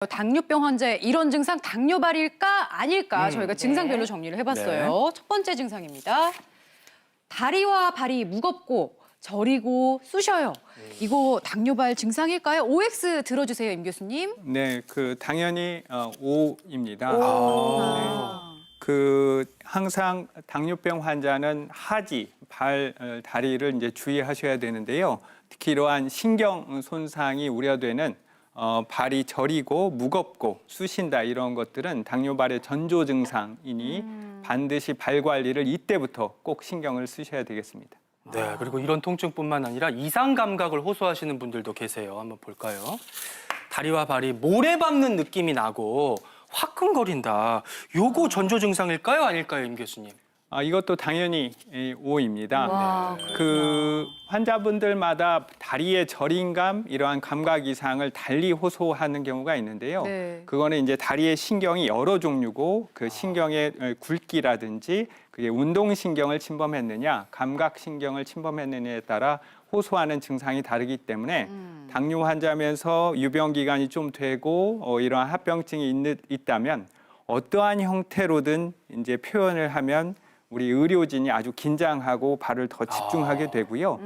당뇨병 환자의 이런 증상 당뇨발일까 아닐까 저희가 증상별로 네. 정리를 해봤어요. 첫 번째 증상입니다. 다리와 발이 무겁고 저리고 쑤셔요. 이거 당뇨발 증상일까요? OX 들어주세요, 임 교수님. 네, 당연히 O입니다. 항상 당뇨병 환자는 하지, 발, 다리를 이제 주의하셔야 되는데요. 특히 이러한 신경 손상이 우려되는 발이 저리고 무겁고 쑤신다 이런 것들은 당뇨발의 전조 증상이니 반드시 발 관리를 이때부터 꼭 신경을 쓰셔야 되겠습니다. 네, 그리고 이런 통증뿐만 아니라 이상 감각을 호소하시는 분들도 계세요. 한번 볼까요? 다리와 발이 모래 밟는 느낌이 나고 화끈거린다. 요거 전조 증상일까요? 아닐까요, 임 교수님? 이것도 당연히 O입니다. 와, 환자분들마다 다리의 저림감, 이러한 감각 이상을 달리 호소하는 경우가 있는데요. 네. 그거는 이제 다리의 신경이 여러 종류고 그 신경의 굵기라든지 그게 운동신경을 침범했느냐, 감각신경을 침범했느냐에 따라 호소하는 증상이 다르기 때문에 당뇨 환자면서 유병기간이 좀 되고 이러한 합병증이 있다면 어떠한 형태로든 이제 표현을 하면 우리 의료진이 아주 긴장하고 발을 더 집중하게 되고요.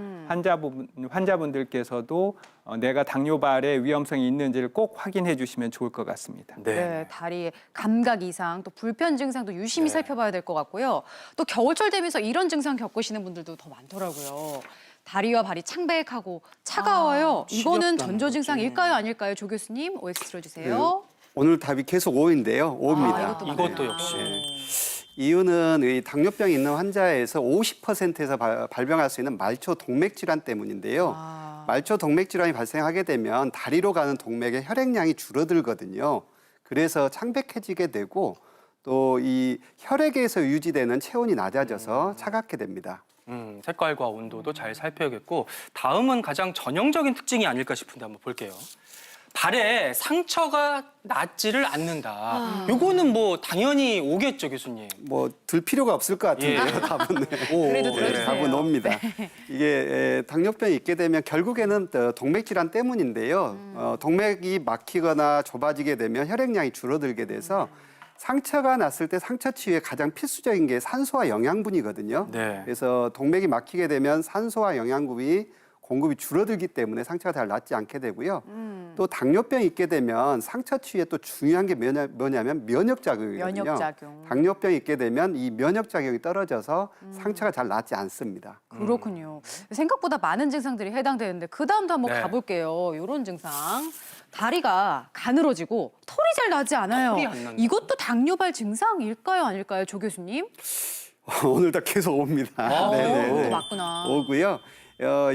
환자분들께서도 내가 당뇨발의 위험성이 있는지를 꼭 확인해 주시면 좋을 것 같습니다. 네, 다리의 감각 이상, 또 불편 증상도 유심히 살펴봐야 될 것 같고요. 또 겨울철 되면서 이런 증상 겪으시는 분들도 더 많더라고요. 다리와 발이 창백하고 차가워요. 이거는 전조 증상일까요, 아닐까요? 조 교수님, OX 들어주세요. 오늘 답이 계속 O인데요. O입니다. 이것도 역시. 이유는 이 당뇨병이 있는 환자에서 50%에서 발병할 수 있는 말초 동맥 질환 때문인데요. 말초 동맥 질환이 발생하게 되면 다리로 가는 동맥의 혈액량이 줄어들거든요. 그래서 창백해지게 되고 또 이 혈액에서 유지되는 체온이 낮아져서 차갑게 됩니다. 색깔과 온도도 잘 살펴야겠고 다음은 가장 전형적인 특징이 아닐까 싶은데 한번 볼게요. 발에 상처가 낫지를 않는다. 요거는 뭐 당연히 오겠죠, 교수님. 뭐 들 필요가 없을 것 같은데요, 답은. 그래도 들어주세요. 답은 O입니다. 이게 당뇨병이 있게 되면 결국에는 동맥 질환 때문인데요. 동맥이 막히거나 좁아지게 되면 혈액량이 줄어들게 돼서 상처가 났을 때 상처 치유에 가장 필수적인 게 산소와 영양분이거든요. 네. 그래서 동맥이 막히게 되면 산소와 영양분이 공급이 줄어들기 때문에 상처가 잘 낫지 않게 되고요. 또 당뇨병이 있게 되면 상처 치유에 또 중요한 게 뭐냐면 면역작용이거든요. 면역작용. 당뇨병이 있게 되면 이 면역작용이 떨어져서 상처가 잘 낫지 않습니다. 그렇군요. 생각보다 많은 증상들이 해당되는데 그 다음도 한번 가볼게요. 이런 증상. 다리가 가늘어지고 털이 잘 나지 않아요. 털이 안 난다. 이것도 당뇨발 증상일까요, 아닐까요, 조 교수님? 오늘 다 계속 옵니다. 그것도 맞구나. 오고요.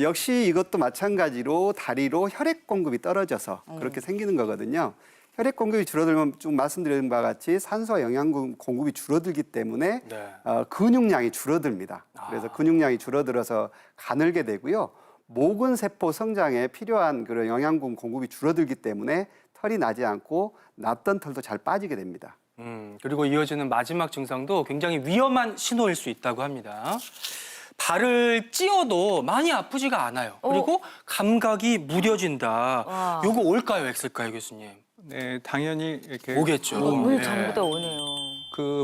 역시 이것도 마찬가지로 다리로 혈액 공급이 떨어져서 그렇게 생기는 거거든요. 혈액 공급이 줄어들면 좀 말씀드린 바와 같이 산소와 영양분 공급이 줄어들기 때문에 근육량이 줄어듭니다. 그래서 근육량이 줄어들어서 가늘게 되고요. 모근 세포 성장에 필요한 그런 영양분 공급이 줄어들기 때문에 털이 나지 않고 났던 털도 잘 빠지게 됩니다. 그리고 이어지는 마지막 증상도 굉장히 위험한 신호일 수 있다고 합니다. 발을 찧어도 많이 아프지가 않아요. 그리고 감각이 무뎌진다. 요거 올까요, X일까요, 교수님? 네, 당연히 이렇게 오겠죠. 오늘 전부 다 오네요.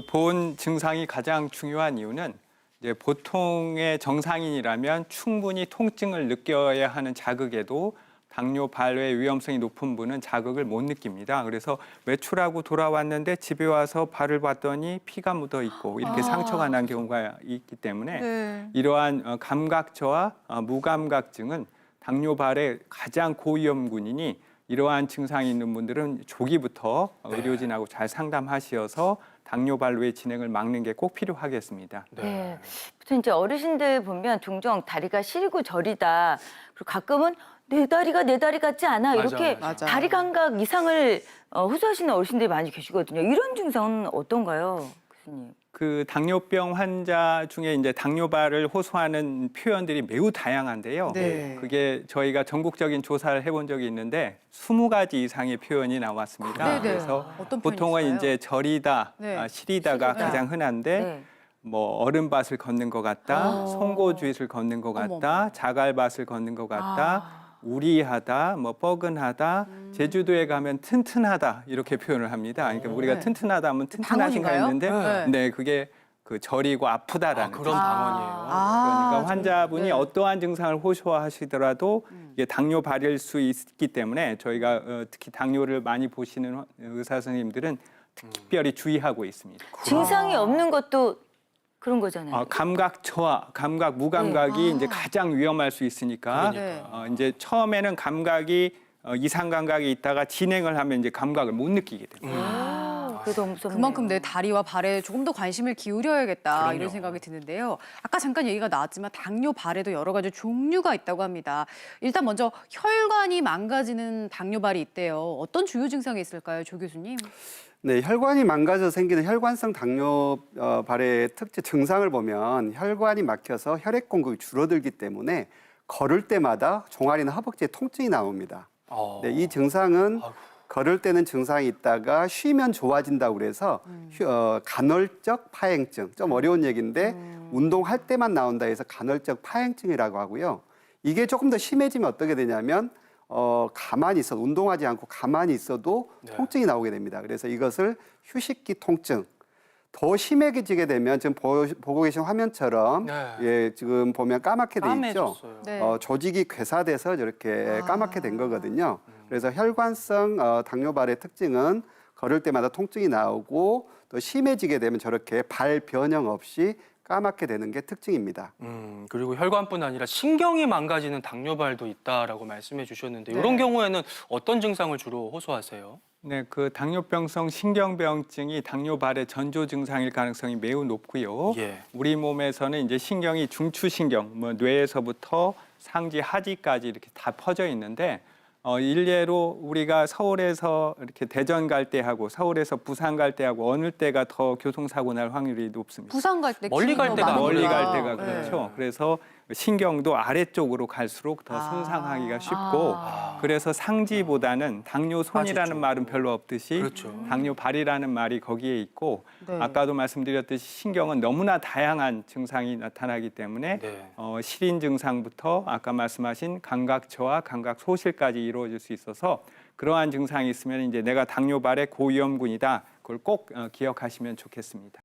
본 증상이 가장 중요한 이유는 이제 보통의 정상인이라면 충분히 통증을 느껴야 하는 자극에도 당뇨 발의 위험성이 높은 분은 자극을 못 느낍니다. 그래서 외출하고 돌아왔는데 집에 와서 발을 봤더니 피가 묻어 있고 이렇게 상처가 난 경우가 있기 때문에 이러한 감각저하, 무감각증은 당뇨 발의 가장 고위험군이니 이러한 증상이 있는 분들은 조기부터 의료진하고 잘 상담하셔서 당뇨발로의 진행을 막는 게 꼭 필요하겠습니다. 네. 보통 이제 어르신들 보면 종종 다리가 시리고 저리다. 그리고 가끔은 내 다리 같지 않아. 이렇게 맞아. 다리 감각 이상을 호소하시는 어르신들이 많이 계시거든요. 이런 증상은 어떤가요, 교수님? 당뇨병 환자 중에 이제 당뇨발을 호소하는 표현들이 매우 다양한데요. 그게 저희가 전국적인 조사를 해본 적이 있는데 20가지 이상의 표현이 나왔습니다. 그래서 어떤 보통은 표현이 있어요? 이제 저리다, 시리다가 가장 흔한데 뭐 얼음밭을 걷는 것 같다, 송고주잇을 걷는 것 같다, 자갈밭을 걷는 것 같다, 우리하다, 뭐 뻐근하다, 제주도에 가면 튼튼하다 이렇게 표현을 합니다. 그러니까 우리가 네. 튼튼하다 하면 튼튼하신가 방언인가요? 했는데, 네. 네, 그게 그 저리고 아프다라는 그런 뜻이에요. 방언이에요. 그러니까 좀, 환자분이 네. 어떠한 증상을 호소하시더라도 이게 당뇨 발일 수 있기 때문에 저희가 특히 당뇨를 많이 보시는 의사 선생님들은 특별히 주의하고 있습니다. 증상이 없는 것도 그런 거잖아요. 감각 저하, 감각 무감각이 이제 가장 위험할 수 있으니까 그러니까요. 이제 처음에는 감각이 이상 감각이 있다가 진행을 하면 이제 감각을 못 느끼게 됩니다. 그게 너무 무섭네요. 그만큼 내 다리와 발에 조금 더 관심을 기울여야겠다 그럼요. 이런 생각이 드는데요. 아까 잠깐 얘기가 나왔지만 당뇨 발에도 여러 가지 종류가 있다고 합니다. 일단 먼저 혈관이 망가지는 당뇨 발이 있대요. 어떤 주요 증상이 있을까요, 조 교수님? 네, 혈관이 망가져 생기는 혈관성 당뇨 발의 특징 증상을 보면 혈관이 막혀서 혈액 공급이 줄어들기 때문에 걸을 때마다 종아리나 허벅지에 통증이 나옵니다. 네, 이 증상은 걸을 때는 증상이 있다가 쉬면 좋아진다고 그래서 간헐적 파행증, 좀 어려운 얘기인데 운동할 때만 나온다 해서 간헐적 파행증이라고 하고요. 이게 조금 더 심해지면 어떻게 되냐면 가만히 있어도 운동하지 않고 가만히 있어도 통증이 나오게 됩니다. 그래서 이것을 휴식기 통증. 더 심해지게 되면 지금 보고 계신 화면처럼 예, 지금 보면 까맣게 돼 있죠. 까매졌어요. 네. 조직이 괴사돼서 저렇게 까맣게 된 거거든요. 그래서 혈관성 당뇨발의 특징은 걸을 때마다 통증이 나오고 또 심해지게 되면 저렇게 발 변형 없이 까맣게 되는 게 특징입니다. 그리고 혈관뿐 아니라 신경이 망가지는 당뇨발도 있다라고 말씀해 주셨는데 네. 이런 경우에는 어떤 증상을 주로 호소하세요? 네, 그 당뇨병성 신경병증이 당뇨발의 전조 증상일 가능성이 매우 높고요. 예. 우리 몸에서는 이제 신경이 중추신경, 뭐 뇌에서부터 상지 하지까지 이렇게 다 퍼져 있는데 일례로 우리가 서울에서 이렇게 대전 갈 때 하고 서울에서 부산 갈 때 하고 어느 때가 더 교통사고 날 확률이 높습니다. 부산 갈 때 멀리 갈 때가 멀리 갈 네. 때가 그렇죠. 그래서 신경도 아래쪽으로 갈수록 더 손상하기가 쉽고 그래서 상지보다는 당뇨손이라는 하지 쪽. 말은 별로 없듯이 그렇죠. 당뇨발이라는 말이 거기에 있고 네. 아까도 말씀드렸듯이 신경은 너무나 다양한 증상이 나타나기 때문에 네. 실인 증상부터 아까 말씀하신 감각 저하, 감각 소실까지 이루어질 수 있어서 그러한 증상이 있으면 이제 내가 당뇨발의 고위험군이다. 그걸 꼭 기억하시면 좋겠습니다.